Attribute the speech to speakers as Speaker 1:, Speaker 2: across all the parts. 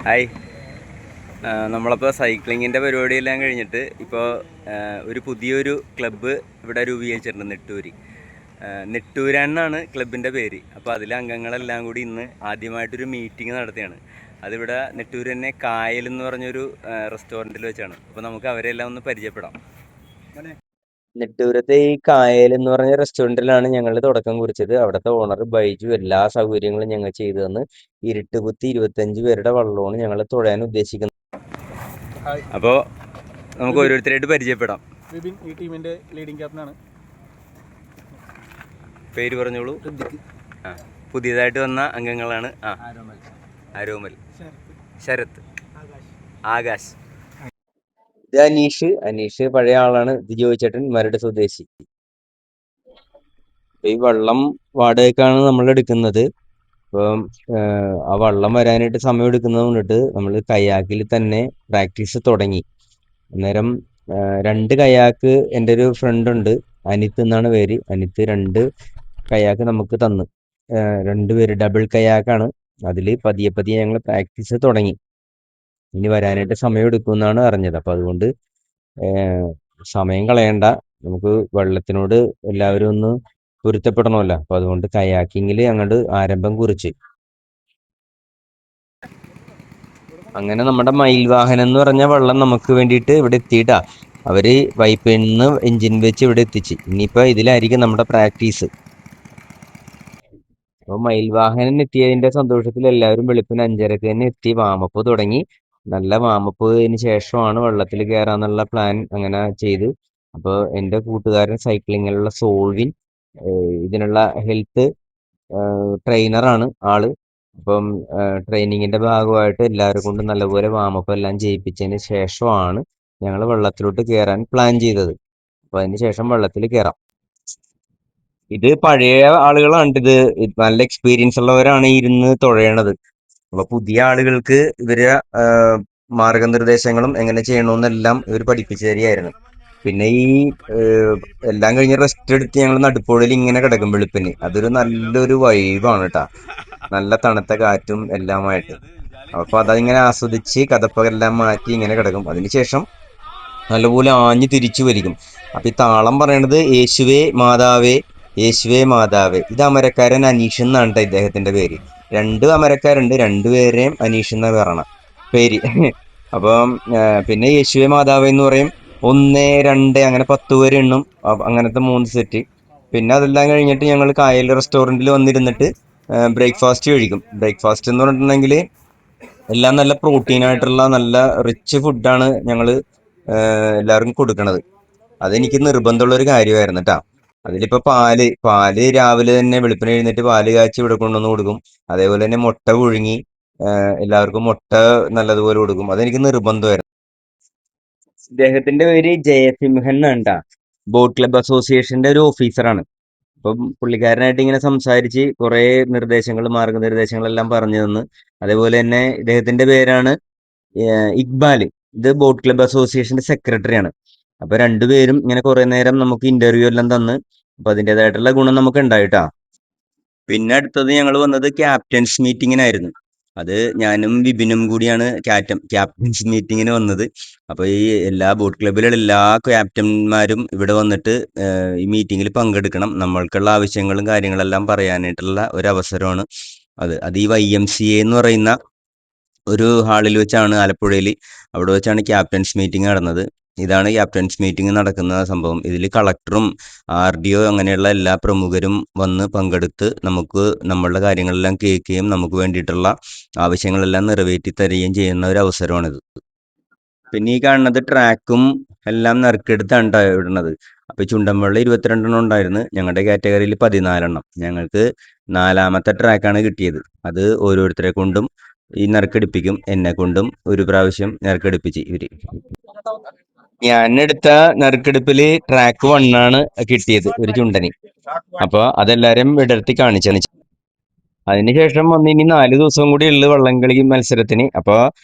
Speaker 1: Hi. നമ്മളപ്പോൾ സൈക്ലിങ്ങിൻ്റെ പരിപാടിയെല്ലാം കഴിഞ്ഞിട്ട് ഇപ്പോൾ ഒരു പുതിയൊരു ക്ലബ്ബ് ഇവിടെ രൂപീകരിച്ചിട്ടുണ്ട്. നെട്ടൂരാനാണ് ക്ലബിൻ്റെ പേര്. അപ്പോൾ അതിലെ അംഗങ്ങളെല്ലാം കൂടി ഇന്ന് ആദ്യമായിട്ടൊരു മീറ്റിംഗ് നടത്തിയാണ്. അതിവിടെ നെട്ടൂർ തന്നെ കായൽ എന്ന് പറഞ്ഞൊരു റെസ്റ്റോറൻറ്റിൽ വെച്ചാണ്. അപ്പോൾ നമുക്ക് അവരെല്ലാം ഒന്ന് പരിചയപ്പെടാം.
Speaker 2: നെട്ടൂരത്തെ ഈ കായൽ എന്ന് പറഞ്ഞ റെസ്റ്റോറൻറ്റിലാണ് ഞങ്ങൾ തുടക്കം കുറിച്ചത്. അവിടുത്തെ ഓണർ ബൈജു എല്ലാ സൗകര്യങ്ങളും ഞങ്ങൾ ചെയ്തു തന്ന് ഇരുട്ടുകുത്തി 25 പേരുടെ വള്ളമാണ് ഞങ്ങൾ തുഴയാൻ ഉദ്ദേശിക്കുന്നത്.
Speaker 1: അപ്പോൾ നമുക്ക് ഓരോരുത്തരായിട്ട് പരിചയപ്പെടാം.
Speaker 3: വിപിൻ ഈ ടീമിന്റെ ലീഡിംഗ് ക്യാപ്റ്റനാണ്.
Speaker 1: പേര് പറഞ്ഞോളൂ. പുതിയതായിട്ട് വന്ന അംഗങ്ങളാണ്. ആരോമൽ, ശരത്, ആകാശ്.
Speaker 2: ഇത് അനീഷ് പഴയ ആളാണ്. ഇത് ജോയിച്ചേട്ടൻ മരട് സ്വദേശി. ഈ വള്ളം വാടകയ്ക്കാണ് നമ്മൾ എടുക്കുന്നത്. അപ്പം ആ വള്ളം വരാനായിട്ട് സമയം എടുക്കുന്നത് കൊണ്ടിട്ട് നമ്മൾ കയാക്കിൽ തന്നെ പ്രാക്ടീസ് തുടങ്ങി. അന്നേരം 2 കയാക്ക് എൻ്റെ ഒരു ഫ്രണ്ട് ഉണ്ട്, അനിത്ത് എന്നാണ് പേര്. അനിത്ത് 2 കയാക്ക് നമുക്ക് തന്നു. 2 പേര് ഡബിൾ കയാക്കാണ്. അതിൽ പതിയെ ഞങ്ങൾ പ്രാക്ടീസ് തുടങ്ങി. ഇനി വരാനായിട്ട് സമയം എടുക്കുമെന്നാണ് അറിഞ്ഞത്. അപ്പൊ അതുകൊണ്ട് സമയം കളയണ്ട, നമുക്ക് വെള്ളത്തിനോട് എല്ലാവരും ഒന്ന് പൊരുത്തപ്പെടണമല്ലോ. അപ്പൊ അതുകൊണ്ട് കയാക്കിങ്ങിൽ അങ്ങോട്ട് ആരംഭം കുറിച്ച്. അങ്ങനെ നമ്മുടെ മയിൽ വാഹനം എന്ന് പറഞ്ഞ വെള്ളം നമുക്ക് വേണ്ടിയിട്ട് ഇവിടെ എത്തിയിട്ടാ. അവര് പൈപ്പിൽ നിന്ന് എഞ്ചിൻ വെച്ച് ഇവിടെ എത്തിച്ച്. ഇനിയിപ്പോ ഇതിലായിരിക്കും നമ്മുടെ പ്രാക്ടീസ്. അപ്പൊ മയിൽ വാഹനം എത്തിയതിന്റെ സന്തോഷത്തിൽ എല്ലാവരും വെളുപ്പിന് 5:30 തന്നെ എത്തി വാമപ്പ് തുടങ്ങി. നല്ല വാമപ്പിന് ശേഷമാണ് വെള്ളത്തിൽ കയറാന്നുള്ള പ്ലാൻ അങ്ങനെ ചെയ്ത്. അപ്പോൾ എൻ്റെ കൂട്ടുകാരൻ സൈക്ലിങ്ങിലുള്ള സോൾവിൻ ഇതിനുള്ള ഹെൽത്ത് ട്രെയിനറാണ് ആള്. അപ്പം ട്രെയിനിങ്ങിന്റെ ഭാഗമായിട്ട് എല്ലാവരും കൊണ്ട് നല്ലപോലെ വാമപ്പ് എല്ലാം ചെയ്യിപ്പിച്ചതിന് ശേഷമാണ് ഞങ്ങൾ വെള്ളത്തിലോട്ട് കയറാൻ പ്ലാൻ ചെയ്തത്. അപ്പൊ അതിന് ശേഷം വെള്ളത്തിൽ കയറാം. ഇത് പഴയ ആളുകളാണ്. ഇത് നല്ല എക്സ്പീരിയൻസ് ഉള്ളവരാണ് ഇരുന്ന് തുഴയണത്. അപ്പൊ പുതിയ ആളുകൾക്ക് ഇവര് മാർഗനിർദ്ദേശങ്ങളും എങ്ങനെ ചെയ്യണമെന്നെല്ലാം ഇവർ പഠിപ്പിച്ചു തരികയായിരുന്നു. പിന്നെ ഈ എല്ലാം കഴിഞ്ഞ് റെസ്റ്റ് എടുത്ത് ഞങ്ങൾ നടുപ്പുഴയിൽ ഇങ്ങനെ കിടക്കും വെളുപ്പിന്. അതൊരു നല്ലൊരു വൈബാണ് കേട്ടാ. നല്ല തണുത്ത കാറ്റും എല്ലാമായിട്ട്. അപ്പൊ അതിങ്ങനെ ആസ്വദിച്ച് കതപ്പെല്ലാം മാറ്റി ഇങ്ങനെ കിടക്കും. അതിനുശേഷം നല്ലപോലെ ആഞ്ഞു തിരിച്ചു വലിക്കും. അപ്പൊ ഈ താളം പറയണത് യേശുവേ മാതാവേ, യേശുവേ മാതാവേ. ഇത് അമരക്കാരൻ അനീഷ് എന്നാണ് കേട്ടോ ഇദ്ദേഹത്തിന്റെ പേര്. 2 അമരക്കാരുണ്ട്, 2 പേരെയും അനീഷ് എന്ന പേര്. അപ്പം പിന്നെ യേശുവേ മാതാവേ എന്ന് പറയും. 1, 2 അങ്ങനെ 10 പേര് എണ്ണും. അങ്ങനത്തെ 3 സെറ്റ്. പിന്നെ അതെല്ലാം കഴിഞ്ഞിട്ട് ഞങ്ങൾ കായൽ റെസ്റ്റോറൻറ്റിൽ വന്നിരുന്നിട്ട് ബ്രേക്ക്ഫാസ്റ്റ് കഴിക്കും. ബ്രേക്ക്ഫാസ്റ്റ് എന്ന് പറഞ്ഞിട്ടുണ്ടെങ്കിൽ എല്ലാം നല്ല പ്രോട്ടീൻ ആയിട്ടുള്ള നല്ല റിച്ച് ഫുഡാണ് ഞങ്ങൾ എല്ലാവർക്കും കൊടുക്കണത്. അതെനിക്ക് നിർബന്ധമുള്ള ഒരു കാര്യമായിരുന്നു കേട്ടാ. അതിലിപ്പോ പാല് രാവിലെ തന്നെ വെളുപ്പിന് എഴുന്നേറ്റ് പാല് കാച്ചി ഇവിടെ കൊണ്ടുവന്ന് കൊടുക്കും. അതേപോലെ തന്നെ മുട്ട പുഴുങ്ങി എല്ലാവർക്കും മുട്ട നല്ലതുപോലെ കൊടുക്കും. അതെനിക്ക് നിർബന്ധമായിരുന്നു. ഇദ്ദേഹത്തിന്റെ പേര് ജയസിംഹൻ എന്നാണ്. ബോട്ട് ക്ലബ് അസോസിയേഷന്റെ ഒരു ഓഫീസറാണ്. അപ്പം പുള്ളിക്കാരനായിട്ട് ഇങ്ങനെ സംസാരിച്ച് കുറെ മാർഗനിർദ്ദേശങ്ങളെല്ലാം പറഞ്ഞു തന്ന്. അതേപോലെ തന്നെ ഇദ്ദേഹത്തിന്റെ പേരാണ് ഇക്ബാല്. ഇത് ബോട്ട് ക്ലബ് അസോസിയേഷന്റെ സെക്രട്ടറിയാണ്. അപ്പൊ 2 പേരും ഇങ്ങനെ കുറെ നേരം നമുക്ക് ഇന്റർവ്യൂ എല്ലാം തന്ന്. അപ്പൊ അതിൻ്റെതായിട്ടുള്ള ഗുണം നമുക്ക് ഉണ്ടായിട്ടാ. പിന്നെ അടുത്തത് ഞങ്ങൾ വന്നത് ക്യാപ്റ്റൻസ് മീറ്റിങ്ങിനായിരുന്നു. അത് ഞാനും വിപിനും കൂടിയാണ് ക്യാപ്റ്റൻസ് മീറ്റിങ്ങിന് വന്നത്. അപ്പൊ ഈ എല്ലാ ബോട്ട് ക്ലബിലുള്ള എല്ലാ ക്യാപ്റ്റന്മാരും ഇവിടെ വന്നിട്ട് ഈ മീറ്റിങ്ങിൽ പങ്കെടുക്കണം. നമ്മൾക്കുള്ള ആവശ്യങ്ങളും കാര്യങ്ങളെല്ലാം പറയാനായിട്ടുള്ള ഒരു അവസരമാണ് അത് ഈ YMCA എന്ന് പറയുന്ന ഒരു ഹാളിൽ വെച്ചാണ്, ആലപ്പുഴയിൽ. അവിടെ വെച്ചാണ് ക്യാപ്റ്റൻസ് മീറ്റിംഗ് നടന്നത്. ഇതാണ് ക്യാപ്റ്റൻസ് മീറ്റിംഗ് നടക്കുന്ന സംഭവം. ഇതിൽ കളക്ടറും RDO അങ്ങനെയുള്ള എല്ലാ പ്രമുഖരും വന്ന് പങ്കെടുത്ത് നമുക്ക് നമ്മളുടെ കാര്യങ്ങളെല്ലാം കേൾക്കുകയും നമുക്ക് വേണ്ടിയിട്ടുള്ള ആവശ്യങ്ങളെല്ലാം നിറവേറ്റി തരികയും ചെയ്യുന്ന ഒരു അവസരമാണിത്. പിന്നെ ഈ കാണുന്നത് ട്രാക്കും എല്ലാം നറുക്കെടുത്താണ് ഇടുന്നത്. അപ്പൊ ചുണ്ടൻവള്ളം 22 ഉണ്ടായിരുന്നു. ഞങ്ങളുടെ കാറ്റഗറിയിൽ 14. ഞങ്ങൾക്ക് 4ാമത്തെ ട്രാക്കാണ് കിട്ടിയത്. അത് ഓരോരുത്തരെ കൊണ്ടും ഈ നറുക്കെടുപ്പിക്കും. എന്നെ കൊണ്ടും ഒരു പ്രാവശ്യം നറുക്കെടുപ്പിച്ച് ഇവര്. ഞാൻ എടുത്ത നറുക്കെടുപ്പില് ട്രാക്ക് 1 ആണ് കിട്ടിയത്, ഒരു ചുണ്ടന്. അപ്പൊ അതെല്ലാരും വിടർത്തി കാണിച്ചു. അതിനുശേഷം ഇനി 4 ദിവസം കൂടി ഉള്ളു വള്ളംകളി മത്സരത്തിന്. അപ്പൊ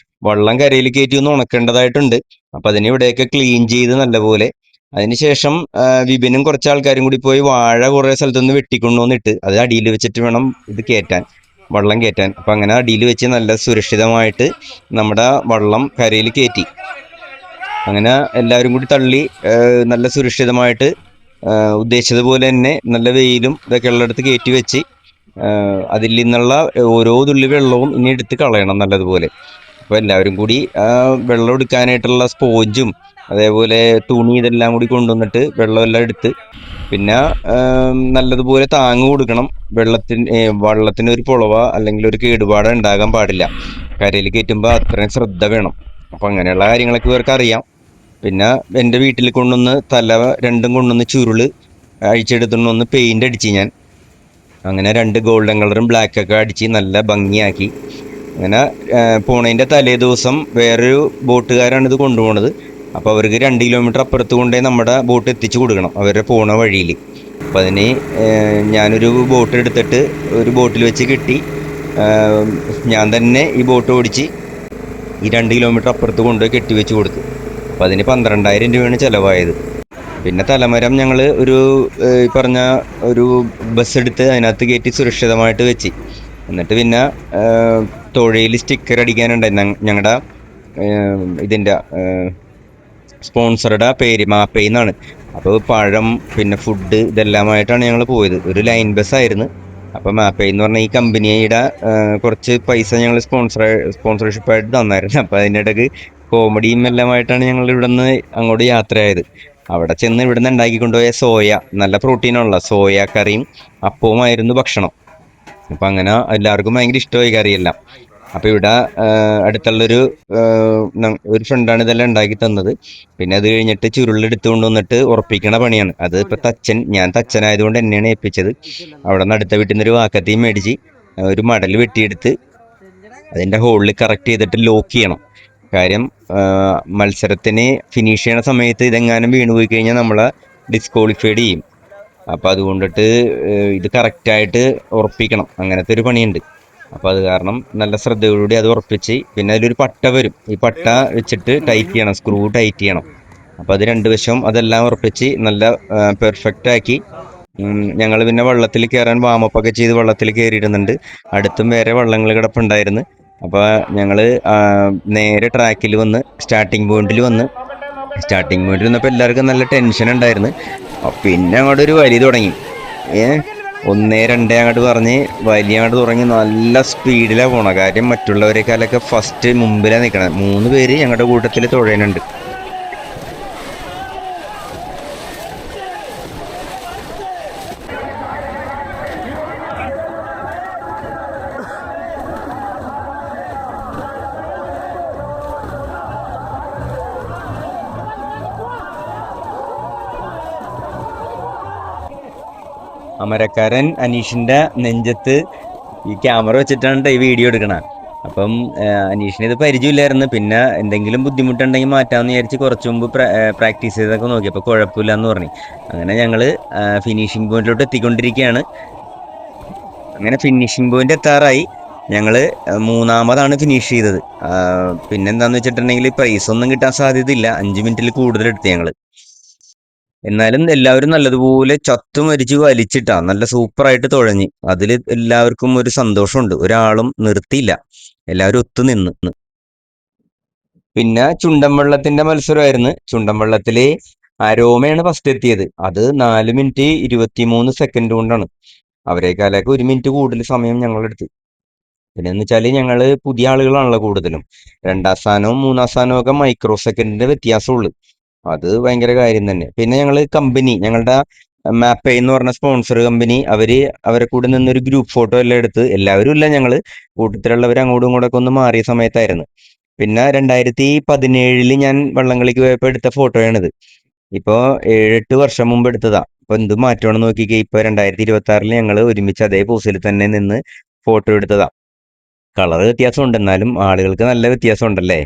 Speaker 2: വള്ളം കരയിൽ കയറ്റി ഒന്ന് ഉണക്കേണ്ടതായിട്ടുണ്ട്. അപ്പൊ അതിന് ഇവിടെയൊക്കെ ക്ലീൻ ചെയ്ത് നല്ലപോലെ. അതിനുശേഷം വിപിനും കുറച്ച് ആൾക്കാരും കൂടി പോയി വാഴ കുറെ സ്ഥലത്തുനിന്ന് വെട്ടിക്കൊണ്ടുവന്നിട്ട് അത് അടിയിൽ വെച്ചിട്ട് വേണം ഇത് കയറ്റാൻ. വള്ളം കയറ്റാൻ. അപ്പം അങ്ങനെ അടിയിൽ വെച്ച് നല്ല സുരക്ഷിതമായിട്ട് നമ്മുടെ വള്ളം കരയിൽ കയറ്റി. അങ്ങനെ എല്ലാവരും കൂടി തള്ളി നല്ല സുരക്ഷിതമായിട്ട് ഉദ്ദേശിച്ചതുപോലെ തന്നെ നല്ല വെയിലും ഇതൊക്കെ ഉള്ളിടത്ത് കയറ്റി വെച്ച് അതിൽ നിന്നുള്ള ഓരോ തുള്ളി വെള്ളവും ഇനി എടുത്ത് കളയണം നല്ലതുപോലെ. അപ്പോൾ എല്ലാവരും കൂടി വെള്ളം എടുക്കാനായിട്ടുള്ള സ്പോഞ്ചും അതേപോലെ തുണി ഇതെല്ലാം കൂടി കൊണ്ടുവന്നിട്ട് വെള്ളമെല്ലാം എടുത്ത് പിന്നെ നല്ലതുപോലെ താങ്ങ് കൊടുക്കണം. വള്ളത്തിന് ഒരു പൊളവ അല്ലെങ്കിൽ ഒരു കേടുപാട് ഉണ്ടാകാൻ പാടില്ല. കരയിൽ കയറ്റുമ്പോൾ അത്രയും ശ്രദ്ധ വേണം. അപ്പം അങ്ങനെയുള്ള കാര്യങ്ങളൊക്കെ ഇവർക്ക് അറിയാം. പിന്നെ എൻ്റെ വീട്ടിൽ കൊണ്ടുവന്ന് തല രണ്ടും കൊണ്ടുവന്ന് ചുരുള് അഴിച്ചെടുത്തുകൊണ്ടൊന്ന് പെയിൻ്റ് അടിച്ച് ഞാൻ. അങ്ങനെ 2 ഗോൾഡൻ കളറും ബ്ലാക്കൊക്കെ അടിച്ച് നല്ല ഭംഗിയാക്കി. അങ്ങനെ പോണതിൻ്റെ തലേ ദിവസം വേറൊരു ബോട്ടുകാരാണ് ഇത് കൊണ്ടുപോണത്. അപ്പോൾ അവർക്ക് 2 കിലോമീറ്റർ അപ്പുറത്ത് കൊണ്ടേ നമ്മുടെ ബോട്ട് എത്തിച്ചു കൊടുക്കണം അവരുടെ പോണ വഴിയിൽ. അപ്പം അതിന് ഞാനൊരു ബോട്ട് എടുത്തിട്ട് ഒരു ബോട്ടിൽ വെച്ച് കെട്ടി ഞാൻ തന്നെ ഈ ബോട്ട് ഓടിച്ച് ഈ 2 കിലോമീറ്റർ അപ്പുറത്ത് കൊണ്ടുപോയി കെട്ടി വെച്ച് കൊടുത്തു. അപ്പം അതിന് 12,000 രൂപയാണ് ചിലവായത്. പിന്നെ തലമരം ഞങ്ങൾ ഒരു പറഞ്ഞ ഒരു ബസ് എടുത്ത് അതിനകത്ത് കയറ്റി സുരക്ഷിതമായിട്ട് വെച്ച്. എന്നിട്ട് പിന്നെ തുഴയിൽ സ്റ്റിക്കർ അടിക്കാനുണ്ടായിരുന്നു. ഞങ്ങളുടെ ഇതിൻ്റെ സ്പോൺസറുടെ പേര് മാപ്പേ എന്നാണ്. അപ്പോൾ പഴം പിന്നെ ഫുഡ് ഇതെല്ലാമായിട്ടാണ് ഞങ്ങൾ പോയത്. ഒരു ലൈൻ ബസ്സായിരുന്നു. അപ്പോൾ മാപ്പേ എന്ന് പറഞ്ഞ ഈ കമ്പനിയുടെ കുറച്ച് പൈസ ഞങ്ങൾ സ്പോൺസർഷിപ്പായിട്ട് തന്നായിരുന്നു. അപ്പോൾ അതിൻ്റെ ഇടയ്ക്ക് കോമഡിയും എല്ലാമായിട്ടാണ് ഞങ്ങൾ ഇവിടെ നിന്ന് അങ്ങോട്ട് യാത്രയായത്. അവിടെ ചെന്ന് ഇവിടെ നിന്ന് ഉണ്ടാക്കിക്കൊണ്ടുപോയ സോയ, നല്ല പ്രോട്ടീനുള്ള സോയ കറിയും അപ്പവുമായിരുന്നു ഭക്ഷണം. അപ്പം അങ്ങനെ എല്ലാവർക്കും ഭയങ്കര ഇഷ്ടമായി കറിയെല്ലാം. അപ്പോൾ ഇവിടെ അടുത്തുള്ളൊരു ഫ്രണ്ടാണ് ഇതെല്ലാം ഉണ്ടാക്കി തന്നത്. പിന്നെ അത് കഴിഞ്ഞിട്ട് ചുരുളെടുത്തുകൊണ്ട് വന്നിട്ട് ഉറപ്പിക്കണ പണിയാണ് അത്. ഇപ്പോൾ ഞാൻ തച്ചനായതുകൊണ്ട് എന്നെയാണ് ഏൽപ്പിച്ചത്. അവിടെ നിന്ന് അടുത്ത വീട്ടിൽ നിന്നൊരു വാക്കത്തിയും മേടിച്ച് ഒരു മടൽ വെട്ടിയെടുത്ത് അതിൻ്റെ ഹോളിൽ കറക്റ്റ് ചെയ്തിട്ട് ലോക്ക് ചെയ്യണം. കാര്യം മത്സരത്തിന് ഫിനിഷ് ചെയ്യണ സമയത്ത് ഇതെങ്ങാനും വീണ് പോയി കഴിഞ്ഞാൽ നമ്മളെ ഡിസ്ക്വാളിഫൈഡ് ചെയ്യും. അപ്പോൾ അതുകൊണ്ടിട്ട് ഇത് കറക്റ്റായിട്ട് ഉറപ്പിക്കണം. അങ്ങനത്തെ ഒരു പണിയുണ്ട്. അപ്പോൾ അത് കാരണം നല്ല ശ്രദ്ധയോടുകൂടി അത് ഉറപ്പിച്ച് പിന്നെ അതിലൊരു പട്ട വരും. ഈ പട്ട വെച്ചിട്ട് ടൈറ്റ് ചെയ്യണം, സ്ക്രൂ ടൈറ്റ് ചെയ്യണം. അപ്പോൾ അത് 2 വശവും അതെല്ലാം ഉറപ്പിച്ച് നല്ല പെർഫെക്റ്റ് ആക്കി ഞങ്ങൾ പിന്നെ വെള്ളത്തിൽ കയറാൻ വാമപ്പൊക്കെ ചെയ്ത് വെള്ളത്തിൽ കയറിയിരുന്നുണ്ട്. അടുത്തും വേറെ വള്ളങ്ങൾ കിടപ്പുണ്ടായിരുന്നു. അപ്പോൾ ഞങ്ങൾ നേരെ ട്രാക്കിൽ വന്ന് സ്റ്റാർട്ടിംഗ് പോയിന്റിൽ വന്നപ്പോൾ എല്ലാവർക്കും നല്ല ടെൻഷൻ ഉണ്ടായിരുന്നു. പിന്നെ അങ്ങോട്ട് ഒരു വലി തുടങ്ങി. 1, 2 അങ്ങോട്ട് പറഞ്ഞ് വലിയ അങ്ങോട്ട് തുടങ്ങി. നല്ല സ്പീഡിലാണ് പോണ. കാര്യം മറ്റുള്ളവരെക്കാളൊക്കെ ഫസ്റ്റ് മുമ്പിലാണ് നിൽക്കണം. 3 പേര് ഞങ്ങളുടെ കൂട്ടത്തിൽ തുഴയുന്നുണ്ട്. അമരക്കാരൻ അനീഷിൻ്റെ നെഞ്ചത്ത് ഈ ക്യാമറ വെച്ചിട്ടാണ് ഈ വീഡിയോ എടുക്കണം. അപ്പം അനീഷിന് ഇത് പരിചയമില്ലായിരുന്നു. പിന്നെ എന്തെങ്കിലും ബുദ്ധിമുട്ടുണ്ടെങ്കിൽ മാറ്റാമെന്ന് വിചാരിച്ച് കുറച്ച് മുമ്പ് പ്രാക്ടീസ് ചെയ്തൊക്കെ നോക്കി. അപ്പോൾ കുഴപ്പമില്ല എന്ന് പറഞ്ഞു. അങ്ങനെ ഞങ്ങൾ ഫിനിഷിംഗ് പോയിന്റിലോട്ട് എത്തിക്കൊണ്ടിരിക്കുകയാണ്. അങ്ങനെ ഫിനിഷിംഗ് പോയിന്റ് എത്താറായി. ഞങ്ങൾ 3ാമതാണ് ഫിനിഷ് ചെയ്തത്. പിന്നെന്താന്ന് വെച്ചിട്ടുണ്ടെങ്കിൽ പ്രൈസ് ഒന്നും കിട്ടാൻ സാധ്യതയില്ല. 5 മിനിറ്റിൽ കൂടുതൽ എടുത്ത് ഞങ്ങൾ. എന്നാലും എല്ലാവരും നല്ലതുപോലെ ചത്തുമരിച്ച് വലിച്ചിട്ടാ നല്ല സൂപ്പറായിട്ട് തുഴഞ്ഞ്. അതിൽ എല്ലാവർക്കും ഒരു സന്തോഷമുണ്ട്. ഒരാളും നിർത്തിയില്ല, എല്ലാവരും ഒത്തുനിന്ന്. പിന്നെ ചുണ്ടൻ വെള്ളത്തിന്റെ മത്സരമായിരുന്നു. ചുണ്ടൻ വെള്ളത്തില് അരോമയാണ് ഫസ്റ്റ് എത്തിയത്. അത് 4 മിനിറ്റ് 23 സെക്കൻഡ് കൊണ്ടാണ്. അവരെക്കാളൊക്കെ 1 മിനിറ്റ് കൂടുതൽ സമയം ഞങ്ങളെടുത്ത്. പിന്നെ എന്ന് വെച്ചാൽ ഞങ്ങൾ പുതിയ ആളുകളാണല്ലോ കൂടുതലും. 2ാം സ്ഥാനവും 3ാം സ്ഥാനവും ഒക്കെ മൈക്രോ സെക്കൻഡിന്റെ വ്യത്യാസമുള്ളൂ. അത് ഭയങ്കര കാര്യം തന്നെ. പിന്നെ ഞങ്ങളുടെ മാപ്പേ എന്ന് പറഞ്ഞ സ്പോൺസർ കമ്പനി അവരെ കൂടെ നിന്നൊരു ഗ്രൂപ്പ് ഫോട്ടോ എല്ലാം എടുത്ത്. എല്ലാവരും ഇല്ല, ഞങ്ങൾ കൂട്ടത്തിലുള്ളവർ അങ്ങോട്ടും ഇങ്ങോട്ടൊക്കെ ഒന്ന് മാറിയ സമയത്തായിരുന്നു. പിന്നെ 2017 ഞാൻ വള്ളംകളിക്ക് പോയപ്പോൾ എടുത്ത ഫോട്ടോയാണിത്. ഇപ്പോൾ 7-8 വർഷം മുമ്പ് എടുത്തതാ. അപ്പോൾ എന്ത് മാറ്റമാണെന്ന് നോക്കിക്കേ. ഇപ്പോൾ 2026 ഞങ്ങൾ ഒരുമിച്ച് അതേ പോസിൽ തന്നെ നിന്ന് ഫോട്ടോ എടുത്തതാ. കളർ വ്യത്യാസം ഉണ്ട്, എന്നാലും ആളുകൾക്ക് നല്ല വ്യത്യാസം ഉണ്ടല്ലേ.